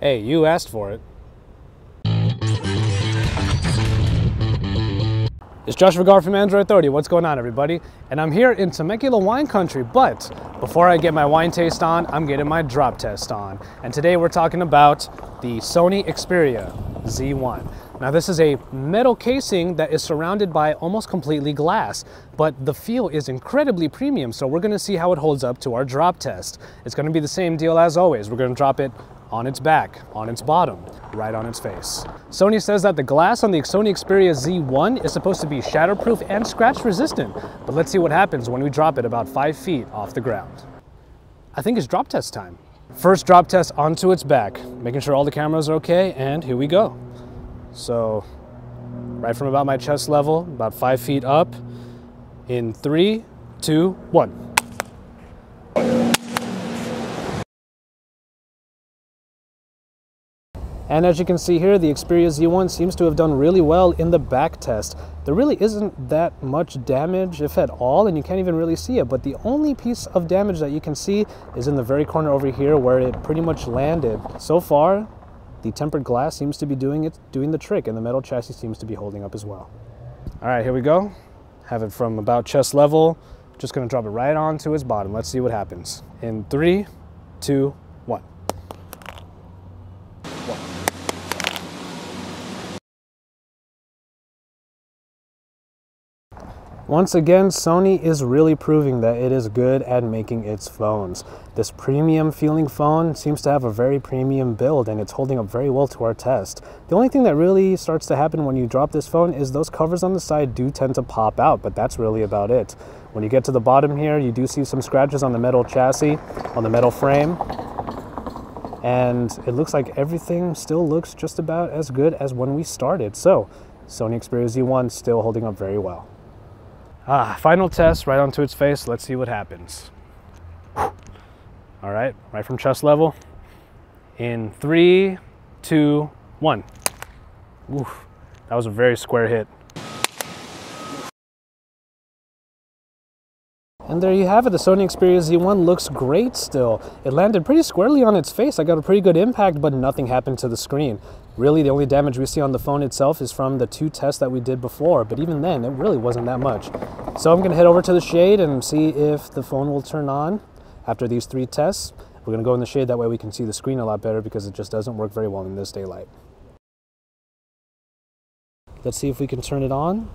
Hey, you asked for it. It's Josh Vergara from Android Authority. What's going on, everybody? And I'm here in Temecula wine country, but before I get my wine taste on, I'm getting my drop test on. And today we're talking about the Sony Xperia Z1. Now this is a metal casing that is surrounded by almost completely glass, but the feel is incredibly premium, so we're gonna see how it holds up to our drop test. It's gonna be the same deal as always. We're gonna drop it on its back, on its bottom, right on its face. Sony says that the glass on the Sony Xperia Z1 is supposed to be shatterproof and scratch resistant, but let's see what happens when we drop it about 5 feet off the ground. I think it's drop test time. First drop test onto its back, making sure all the cameras are okay, and here we go. So, right from about my chest level, about 5 feet up, in 3, 2, 1. And as you can see here, the Xperia Z1 seems to have done really well in the back test. There really isn't that much damage, if at all, and you can't even really see it, but the only piece of damage that you can see is in the very corner over here where it pretty much landed. So far, the tempered glass seems to be doing the trick, and the metal chassis seems to be holding up as well. All right, here we go. Have it from about chest level. Just gonna drop it right onto its bottom. Let's see what happens. In 3, 2, 1. Once again, Sony is really proving that it is good at making its phones. This premium feeling phone seems to have a very premium build, and it's holding up very well to our test. The only thing that really starts to happen when you drop this phone is those covers on the side do tend to pop out, but that's really about it. When you get to the bottom here, you do see some scratches on the metal chassis, on the metal frame, and it looks like everything still looks just about as good as when we started. So, Sony Xperia Z1 still holding up very well. Final test right onto its face. Let's see what happens. All right from chest level. In 3, 2, 1. Oof, that was a very square hit. And there you have it. The Sony Xperia Z1 looks great still. It landed pretty squarely on its face. I got a pretty good impact, but nothing happened to the screen. Really, the only damage we see on the phone itself is from the 2 tests that we did before, but even then, it really wasn't that much. So I'm gonna head over to the shade and see if the phone will turn on after these 3 tests. We're gonna go in the shade, that way we can see the screen a lot better because it just doesn't work very well in this daylight. Let's see if we can turn it on.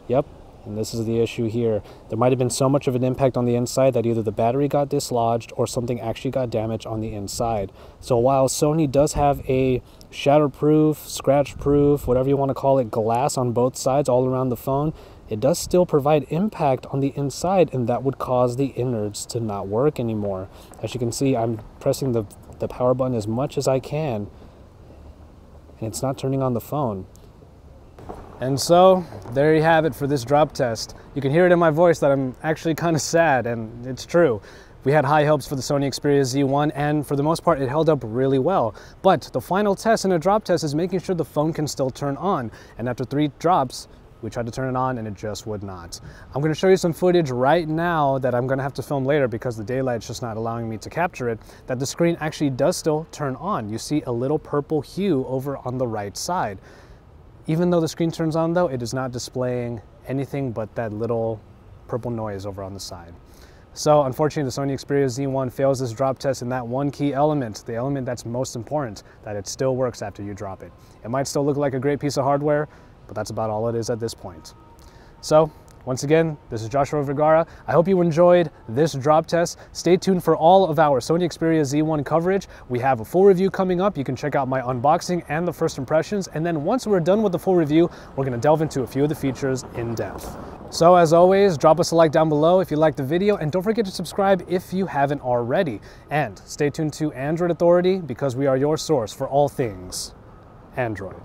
Yep. And this is the issue here. There might have been so much of an impact on the inside that either the battery got dislodged or something actually got damaged on the inside. So while Sony does have a shatterproof, scratch-proof, whatever you want to call it, glass on both sides all around the phone, it does still provide impact on the inside, and that would cause the innards to not work anymore. As you can see, I'm pressing the power button as much as I can, and it's not turning on the phone. And so, there you have it for this drop test. You can hear it in my voice that I'm actually kind of sad, and it's true. We had high hopes for the Sony Xperia Z1, and for the most part, it held up really well. But the final test in a drop test is making sure the phone can still turn on. And after 3 drops, we tried to turn it on and it just would not. I'm gonna show you some footage right now that I'm gonna have to film later because the daylight's just not allowing me to capture it, that the screen actually does still turn on. You see a little purple hue over on the right side. Even though the screen turns on though, it is not displaying anything but that little purple noise over on the side. So unfortunately, the Sony Xperia Z1 fails this drop test in that one key element, the element that's most important, that it still works after you drop it. It might still look like a great piece of hardware, but that's about all it is at this point. So, once again, this is Joshua Vergara. I hope you enjoyed this drop test. Stay tuned for all of our Sony Xperia Z1 coverage. We have a full review coming up. You can check out my unboxing and the first impressions. And then once we're done with the full review, we're gonna delve into a few of the features in depth. So as always, drop us a like down below if you liked the video, and don't forget to subscribe if you haven't already. And stay tuned to Android Authority because we are your source for all things Android.